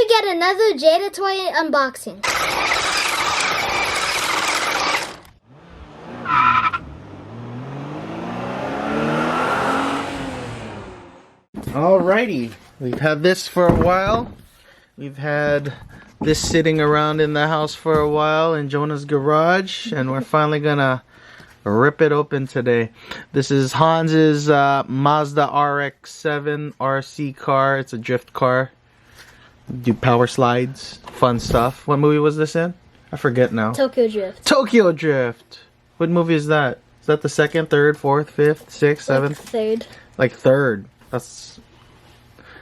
get another Jada Toy unboxing. Alrighty, we've had this for a while. We've had this sitting around in the house for a while in Jonah's garage, and we're finally gonna rip it open today. This is Hans's Mazda RX-7 RC car. It's a drift car. Do power slides, fun stuff. What movie was this in? I forget now. Tokyo Drift. Tokyo Drift. What movie is that? Is that the second, third, fourth, fifth, sixth, seventh? Third. Like third. That's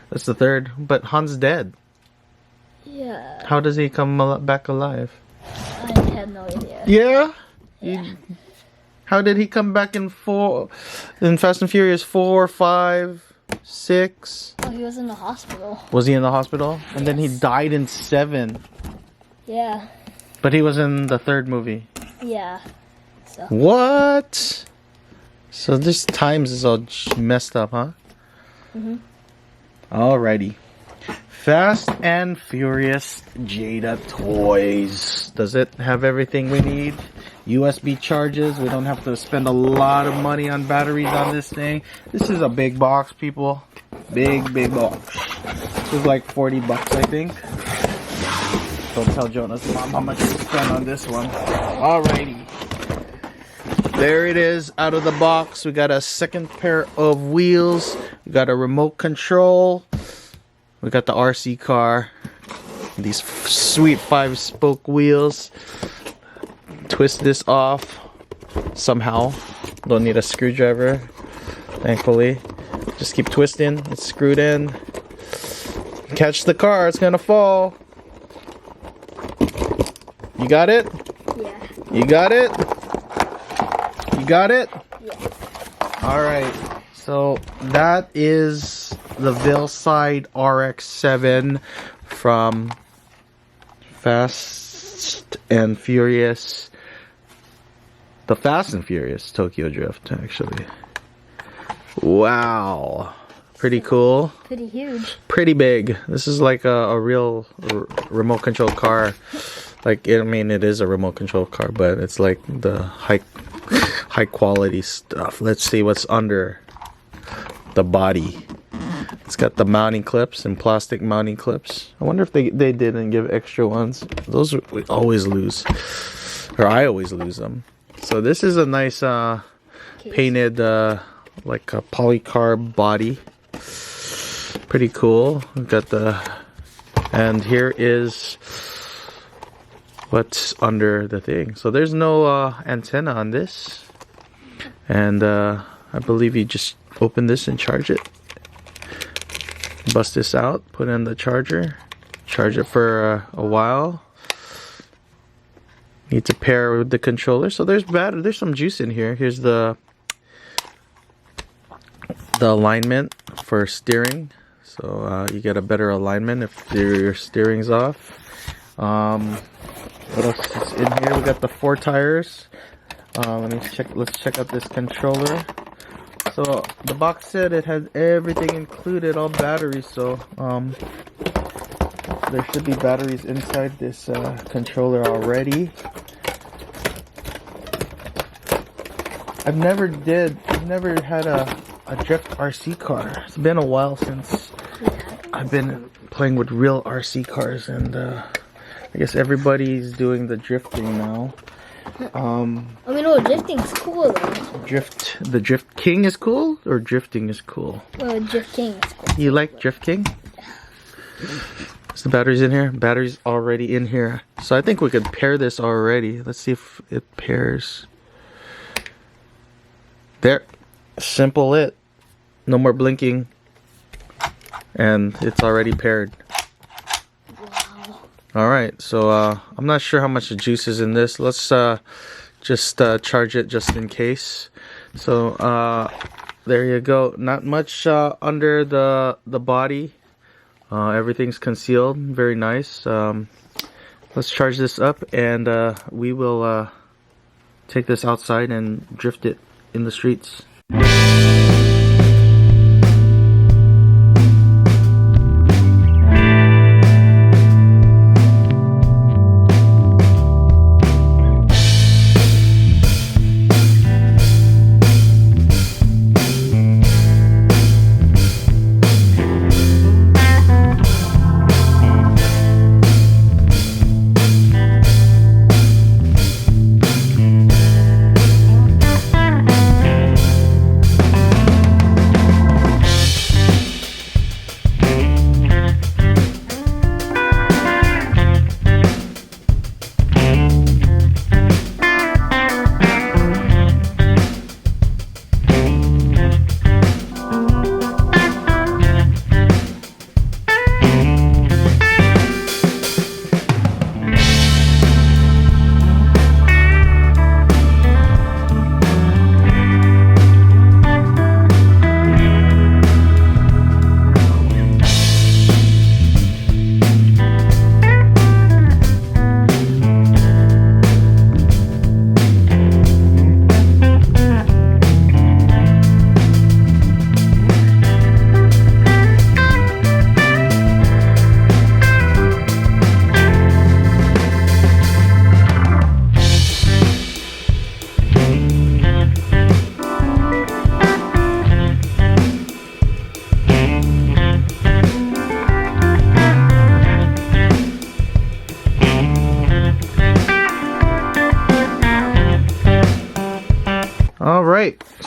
the third. But Han's dead. Yeah. How does he come back alive? I have no idea. Yeah? Yeah. How did he come back in Fast and Furious 4, 5, 6? Oh, he was in the hospital. Was he in the hospital? And Yes. then he died in 7. Yeah. But he was in the third movie. Yeah. So. What? So this times is all messed up, huh? Mhm. Alrighty. Fast and Furious Jada Toys. Does it have everything we need? USB charges. We don't have to spend a lot of money on batteries on this thing. This is a big box, people. Big box. This is like 40 bucks, I think. Don't tell Jonah's mom how much we spent on this one. Alrighty. There it is, out of the box. We got a second pair of wheels. We got a remote control. We got the RC car. These sweet 5-spoke wheels. Twist this off somehow. Don't need a screwdriver, thankfully. Just keep twisting. It's screwed in. Catch the car, it's gonna fall. You got it? Yeah. You got it? You got it? Yeah. Alright, so that is the Vilside RX-7 from Fast and Furious. The Fast and Furious Tokyo Drift, actually. Wow. Pretty cool. Pretty huge. Pretty big. This is like a real remote control car. Like, I mean, it is a remote control car, but it's like the high quality stuff. Let's see what's under the body. It's got the mounting clips and plastic mounting clips. I wonder if they didn't give extra ones. Those we always lose, or I always lose them. So this is a nice painted like a polycarb body. Pretty cool. We've got and here is what's under the thing. So there's no antenna on this, and I believe you just open this and charge it. Bust this out, put in the charger, charge it for a while. Need to pair with the controller. So there's some juice in here. Here's the alignment for steering. So you get a better alignment if your steering's off. What else is in here? We got the 4 tires. Let's check out this controller. So the box said it has everything included, all batteries. So there should be batteries inside this controller already. I've never had a drift RC car. It's been a while since I've been playing with real RC cars, and I guess everybody's doing the drifting now. I mean, well, drifting's cool though. The Drift King is cool, or drifting is cool? Well, Drift King is cool. You like Drift King? Is the batteries in here? Batteries already in here. So I think we could pair this already. Let's see if it pairs. There. Simple it. No more blinking. And it's already paired. Wow. Alright, so I'm not sure how much the juice is in this. Let's just charge it just in case. So there you go. Not much under the body. Everything's concealed. Very nice. Let's charge this up, and we will take this outside and drift it in the streets.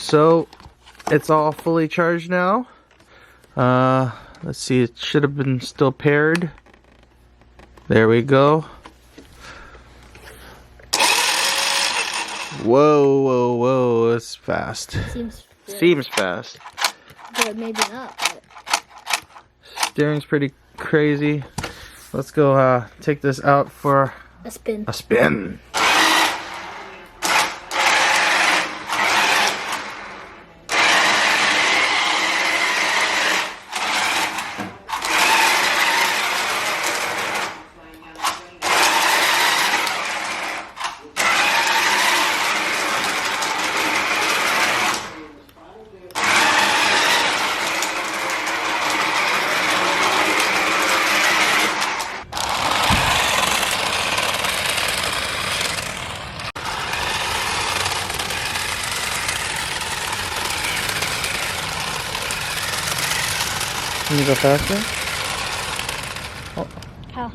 So it's all fully charged now. Let's see, it should have been still paired. There we go. Whoa, whoa, whoa, it's fast. Seems fast. But maybe not. But... Steering's pretty crazy. Let's go take this out for a spin. A spin. Can you go faster? Oh. How?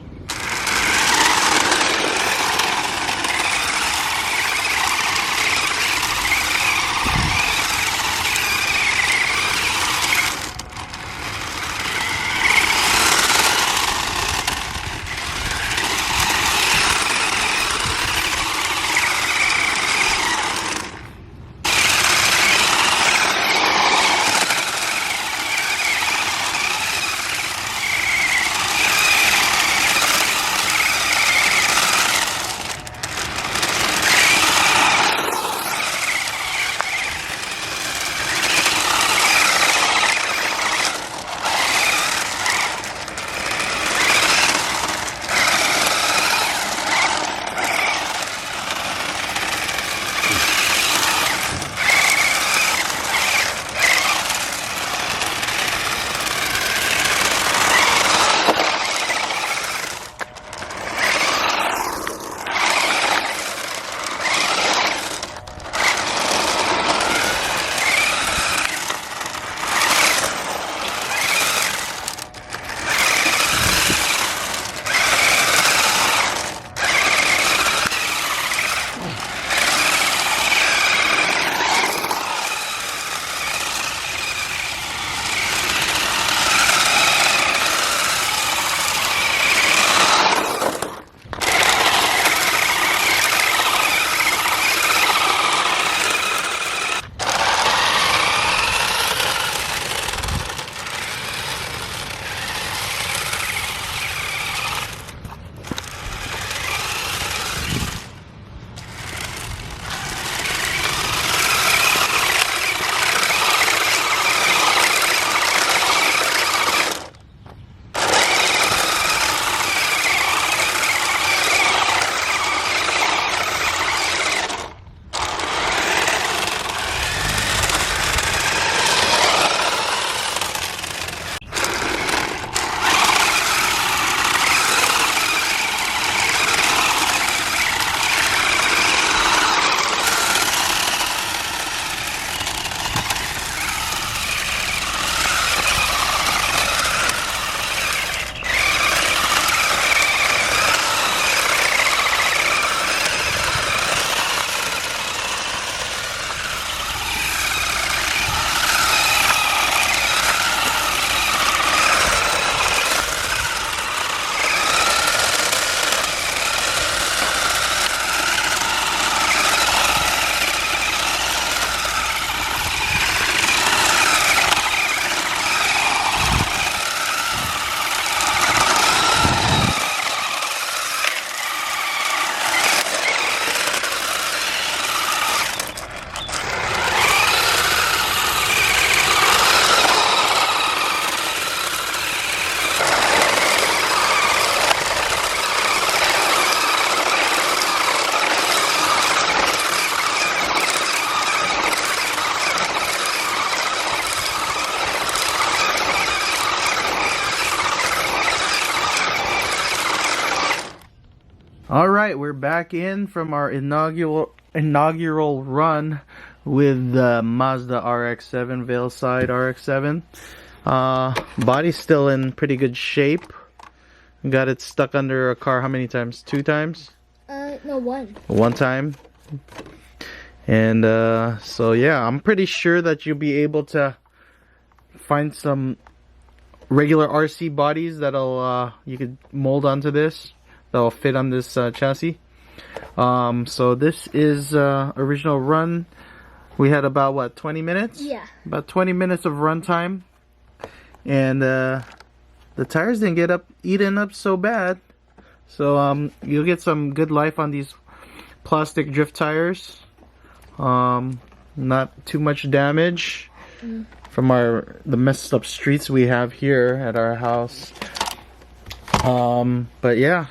All right, we're back in from our inaugural run with the Mazda RX-7 Veilside RX-7. Body's still in pretty good shape. Got it stuck under a car how many times? 2 times? No, 1. 1 time. And so yeah, I'm pretty sure that you'll be able to find some regular RC bodies that'll you could mold onto this, that'll fit on this chassis. So this is original run. We had about what, 20 minutes? Yeah. About 20 minutes of run time. And the tires didn't get eaten up so bad. So you'll get some good life on these plastic drift tires. Not too much damage from the messed up streets we have here at our house. But yeah,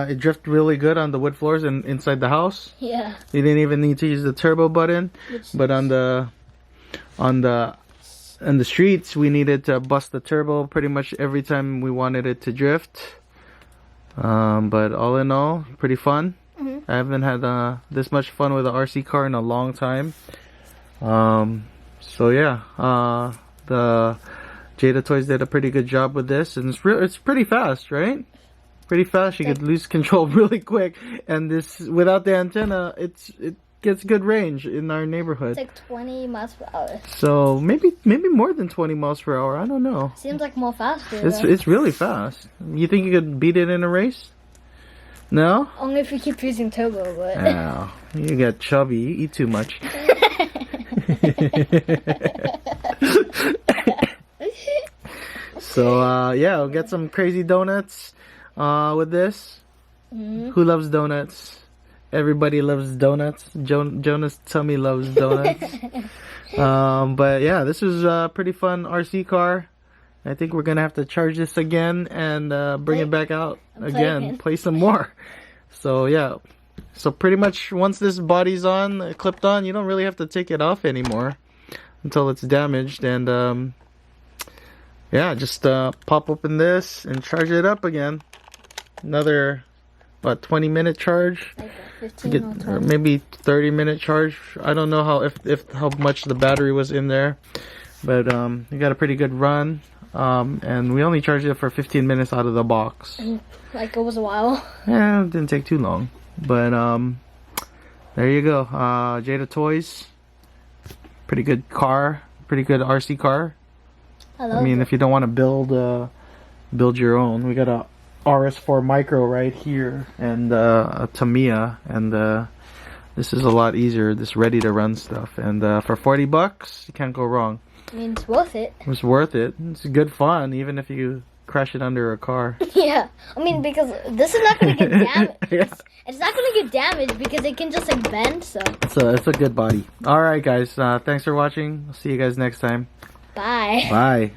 it drifted really good on the wood floors and inside the house. Yeah. You didn't even need to use the turbo button, but on the streets we needed to bust the turbo pretty much every time we wanted it to drift. But all in all, pretty fun. I haven't had this much fun with an RC car in a long time. So yeah, the Jada Toys did a pretty good job with this, and it's pretty fast, right? Pretty fast. You could lose control really quick, and this without the antenna, it gets good range in our neighborhood. It's like 20 miles per hour. So maybe more than 20 miles per hour. I don't know. Seems like more faster. It's really fast. You think you could beat it in a race? No? Only if you keep using turbo, but... Oh, you get chubby. You eat too much. So, yeah, we'll get some crazy donuts with this. Who loves donuts? Everybody loves donuts. Jonahs' tummy loves donuts. But, yeah, this is a pretty fun RC car. I think we're going to have to charge this again and bring it back out again. Play some more. So, yeah. So, pretty much once this body's on, clipped on, you don't really have to take it off anymore until it's damaged. And, yeah, just pop open this and charge it up again. Another, what, 20-minute charge? Like 15 or maybe 30-minute charge. I don't know how much the battery was in there. But you got a pretty good run. And we only charged it for 15 minutes out of the box. Like it was a while. Yeah, it didn't take too long. But there you go. Jada Toys. Pretty good car. Pretty good RC car. I mean, if you don't want to build your own, we got a RS4 Micro right here and a Tamiya, and this is a lot easier. This ready to run stuff, and for $40, you can't go wrong. I mean, it's worth it. It's worth it. It's good fun, even if you crash it under a car. Yeah, I mean, because this is not going to get damaged. Yeah. It's not going to get damaged because it can just like bend. So it's a good body. All right, guys. Thanks for watching. I'll see you guys next time. bye. Bye.